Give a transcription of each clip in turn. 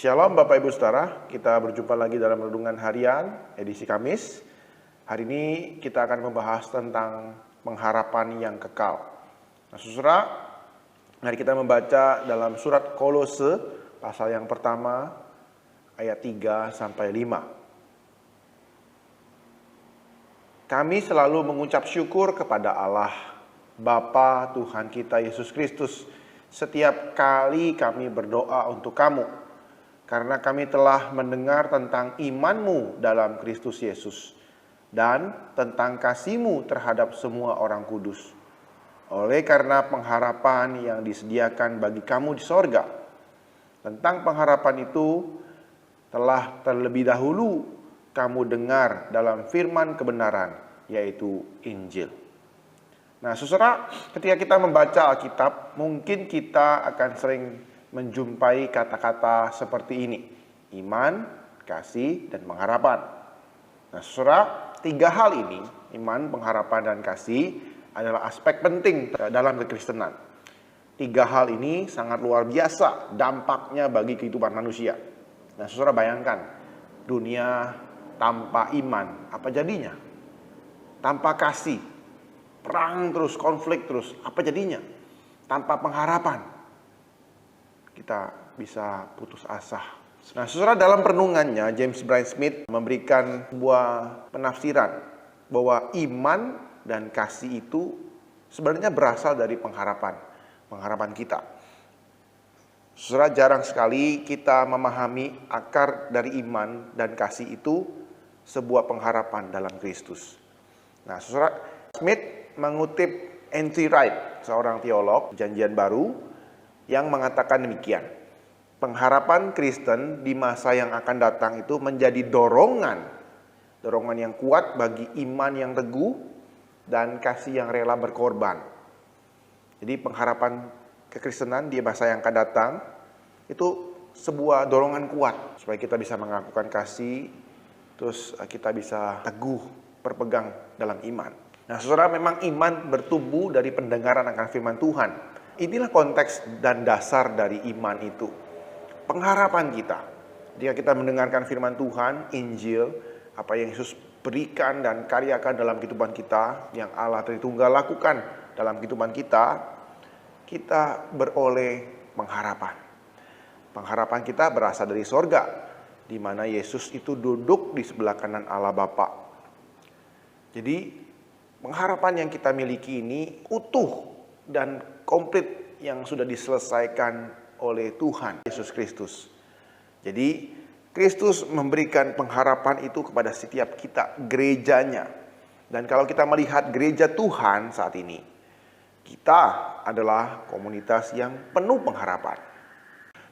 Shalom Bapak Ibu Saudara, kita berjumpa lagi dalam Renungan Harian edisi Kamis. Hari ini kita akan membahas tentang pengharapan yang kekal. Nah saudara, mari kita membaca dalam surat Kolose pasal yang pertama ayat 3 sampai 5. Kami selalu mengucap syukur kepada Allah, Bapa Tuhan kita Yesus Kristus, setiap kali kami berdoa untuk kamu, karena kami telah mendengar tentang iman-Mu dalam Kristus Yesus dan tentang kasih-Mu terhadap semua orang kudus. Oleh karena pengharapan yang disediakan bagi kamu di sorga. Tentang pengharapan itu telah terlebih dahulu kamu dengar dalam firman kebenaran, yaitu Injil. Nah, saudara, ketika kita membaca Alkitab, mungkin kita akan sering menjumpai kata-kata seperti ini: iman, kasih, dan pengharapan. Nah, saudara, tiga hal ini, iman, pengharapan, dan kasih, adalah aspek penting dalam kekristenan. Tiga hal ini sangat luar biasa dampaknya bagi kehidupan manusia. Nah, saudara, bayangkan dunia tanpa iman, apa jadinya? Tanpa kasih, perang terus, konflik terus, apa jadinya? Tanpa pengharapan, kita bisa putus asa. Nah, saudara, dalam renungannya James Bryan Smith memberikan sebuah penafsiran bahwa iman dan kasih itu sebenarnya berasal dari pengharapan kita. Saudara, jarang sekali kita memahami akar dari iman dan kasih itu sebuah pengharapan dalam Kristus. Nah, saudara, Smith mengutip N.T. Wright, seorang teolog Perjanjian Baru, yang mengatakan demikian: pengharapan Kristen di masa yang akan datang itu menjadi dorongan yang kuat bagi iman yang teguh dan kasih yang rela berkorban. Jadi pengharapan kekristenan di masa yang akan datang itu sebuah dorongan kuat supaya kita bisa mengakukan kasih, terus kita bisa teguh berpegang dalam iman. Nah, saudara, memang iman bertumbuh dari pendengaran akan firman Tuhan. Inilah konteks dan dasar dari iman itu. Pengharapan kita, jika kita mendengarkan firman Tuhan, Injil, apa yang Yesus berikan dan karyakan dalam kehidupan kita, yang Allah Tritunggal lakukan dalam kehidupan kita, kita beroleh pengharapan. Pengharapan kita berasal dari sorga, di mana Yesus itu duduk di sebelah kanan Allah Bapa. Jadi pengharapan yang kita miliki ini utuh dan komplit, yang sudah diselesaikan oleh Tuhan Yesus Kristus. Jadi Kristus memberikan pengharapan itu kepada setiap kita, gerejanya. Dan kalau kita melihat gereja Tuhan saat ini, kita adalah komunitas yang penuh pengharapan.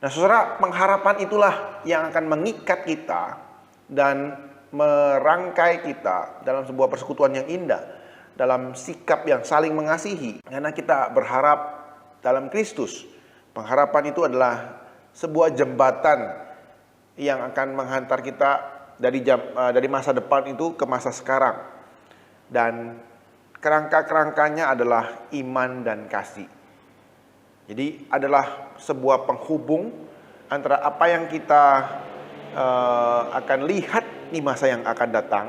Nah, saudara, pengharapan itulah yang akan mengikat kita dan merangkai kita dalam sebuah persekutuan yang indah, dalam sikap yang saling mengasihi, karena kita berharap dalam Kristus. Pengharapan itu adalah sebuah jembatan yang akan menghantar kita dari masa depan itu ke masa sekarang. Dan kerangka-kerangkanya adalah iman dan kasih. Jadi adalah sebuah penghubung antara apa yang kita akan lihat di masa yang akan datang,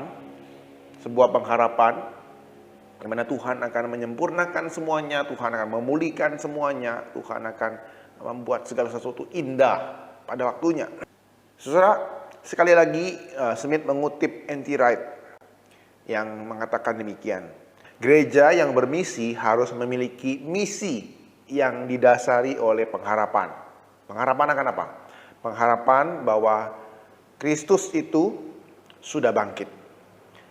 sebuah pengharapan di mana Tuhan akan menyempurnakan semuanya, Tuhan akan memulihkan semuanya, Tuhan akan membuat segala sesuatu indah pada waktunya. Saudara, sekali lagi Smith mengutip N.T. Wright yang mengatakan demikian: gereja yang bermisi harus memiliki misi yang didasari oleh pengharapan. Pengharapan akan apa? Pengharapan bahwa Kristus itu sudah bangkit.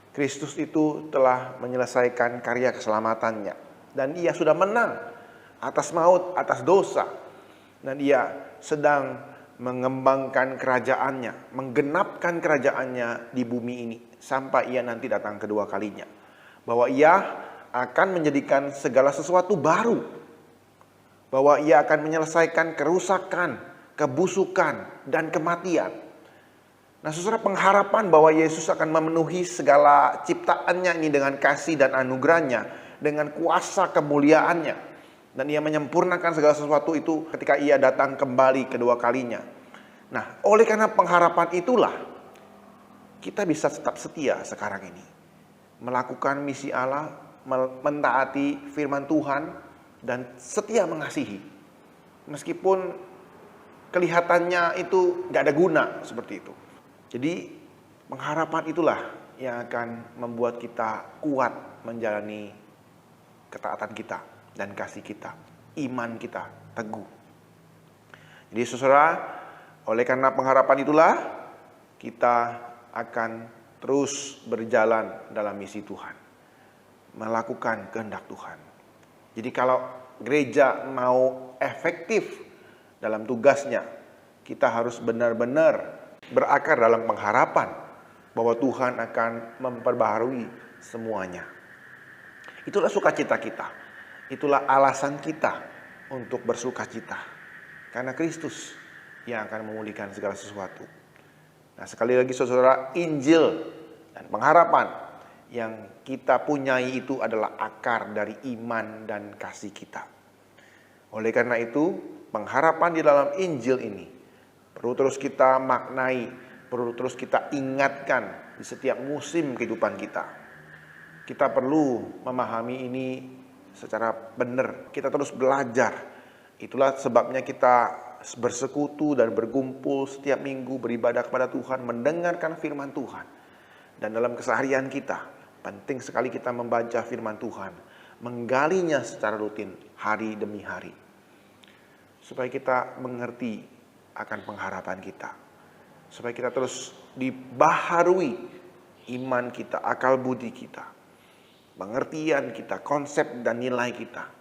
Kristus itu telah menyelesaikan karya keselamatannya. Dan ia sudah menang atas maut, atas dosa. Dan ia sedang mengembangkan kerajaannya, menggenapkan kerajaannya di bumi ini, sampai ia nanti datang kedua kalinya. Bahwa ia akan menjadikan segala sesuatu baru. Bahwa ia akan menyelesaikan kerusakan, kebusukan, dan kematian. Nah, saudara, pengharapan bahwa Yesus akan memenuhi segala ciptaannya ini dengan kasih dan anugerahnya, dengan kuasa kemuliaannya, dan ia menyempurnakan segala sesuatu itu ketika ia datang kembali kedua kalinya. Nah, oleh karena pengharapan itulah kita bisa tetap setia sekarang ini. Melakukan misi Allah, mentaati firman Tuhan, dan setia mengasihi. Meskipun kelihatannya itu gak ada guna seperti itu. Jadi pengharapan itulah yang akan membuat kita kuat menjalani ketaatan kita dan kasih kita. Iman kita teguh. Jadi saudara, oleh karena pengharapan itulah kita akan terus berjalan dalam misi Tuhan, melakukan kehendak Tuhan. Jadi kalau gereja mau efektif dalam tugasnya, kita harus benar-benar berakar dalam pengharapan bahwa Tuhan akan memperbaharui semuanya. Itulah sukacita kita. Itulah alasan kita untuk bersukacita. Karena Kristus yang akan memulihkan segala sesuatu. Nah, sekali lagi saudara, Injil dan pengharapan yang kita punyai itu adalah akar dari iman dan kasih kita. Oleh karena itu, pengharapan di dalam Injil ini perlu terus kita maknai, perlu terus kita ingatkan di setiap musim kehidupan kita. Kita perlu memahami ini secara benar. Kita terus belajar. Itulah sebabnya kita bersekutu dan berkumpul setiap minggu, beribadah kepada Tuhan, mendengarkan firman Tuhan. Dan dalam keseharian kita, penting sekali kita membaca firman Tuhan, menggalinya secara rutin hari demi hari. Supaya kita mengerti akan pengharapan kita. Supaya kita terus dibaharui iman kita, akal budi kita, pengertian kita, konsep dan nilai kita.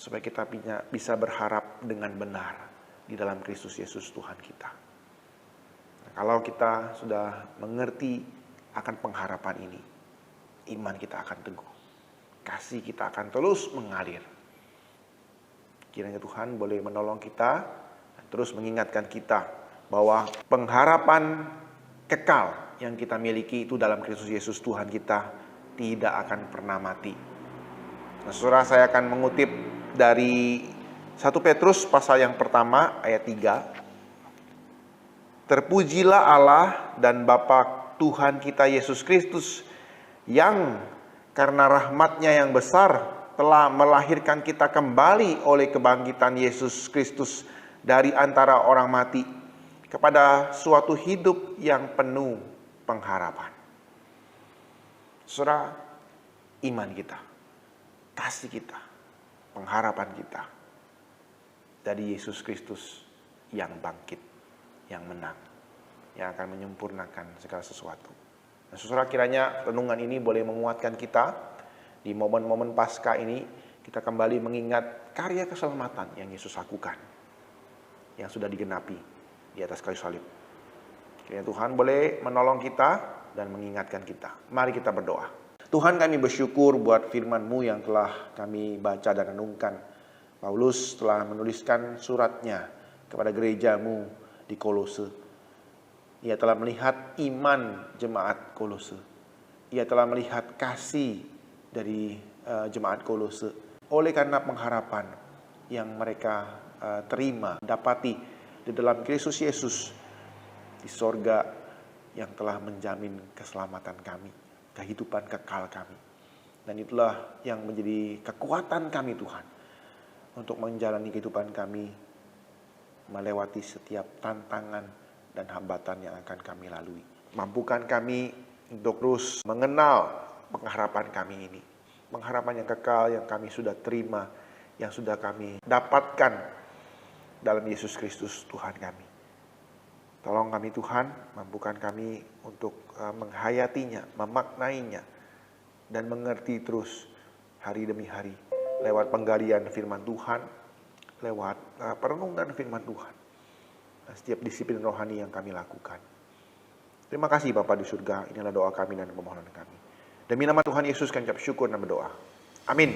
Supaya kita bisa berharap dengan benar di dalam Kristus Yesus Tuhan kita. Nah, kalau kita sudah mengerti akan pengharapan ini, iman kita akan teguh. Kasih kita akan terus mengalir. Kiranya Tuhan boleh menolong kita dan terus mengingatkan kita bahwa pengharapan kekal yang kita miliki itu dalam Kristus Yesus Tuhan kita tidak akan pernah mati. Nah, saudara, saya akan mengutip dari 1 Petrus pasal yang pertama ayat 3. Terpujilah Allah dan Bapa Tuhan kita Yesus Kristus, yang karena rahmat-Nya yang besar telah melahirkan kita kembali oleh kebangkitan Yesus Kristus dari antara orang mati kepada suatu hidup yang penuh pengharapan. Saudara, iman kita, kasih kita, pengharapan kita dari Yesus Kristus yang bangkit, yang menang, yang akan menyempurnakan segala sesuatu. Nah, saudara, kiranya renungan ini boleh menguatkan kita di momen-momen Paskah ini. Kita kembali mengingat karya keselamatan yang Yesus lakukan, yang sudah digenapi di atas kayu salib. Kiranya Tuhan boleh menolong kita dan mengingatkan kita. Mari kita berdoa. Tuhan, kami bersyukur buat firman-Mu yang telah kami baca dan renungkan. Paulus telah menuliskan suratnya kepada gereja-Mu di Kolose. Ia telah melihat iman jemaat Kolose. Ia telah melihat kasih dari jemaat Kolose. Oleh karena pengharapan yang mereka terima, dapati di dalam Kristus Yesus di sorga yang telah menjamin keselamatan kami, kehidupan kekal kami. Dan itulah yang menjadi kekuatan kami Tuhan untuk menjalani kehidupan kami melewati setiap tantangan dan hambatan yang akan kami lalui. Mampukan kami untuk terus mengenal pengharapan kami ini. Pengharapan yang kekal yang kami sudah terima, yang sudah kami dapatkan dalam Yesus Kristus Tuhan kami. Tolong kami Tuhan, mampukan kami untuk menghayatinya, memaknainya, dan mengerti terus hari demi hari lewat penggalian firman Tuhan, lewat perenungan firman Tuhan, dan setiap disiplin rohani yang kami lakukan. Terima kasih Bapa di surga, inilah doa kami dan permohonan kami. Demi nama Tuhan Yesus kami ucap syukur dan berdoa. Amin.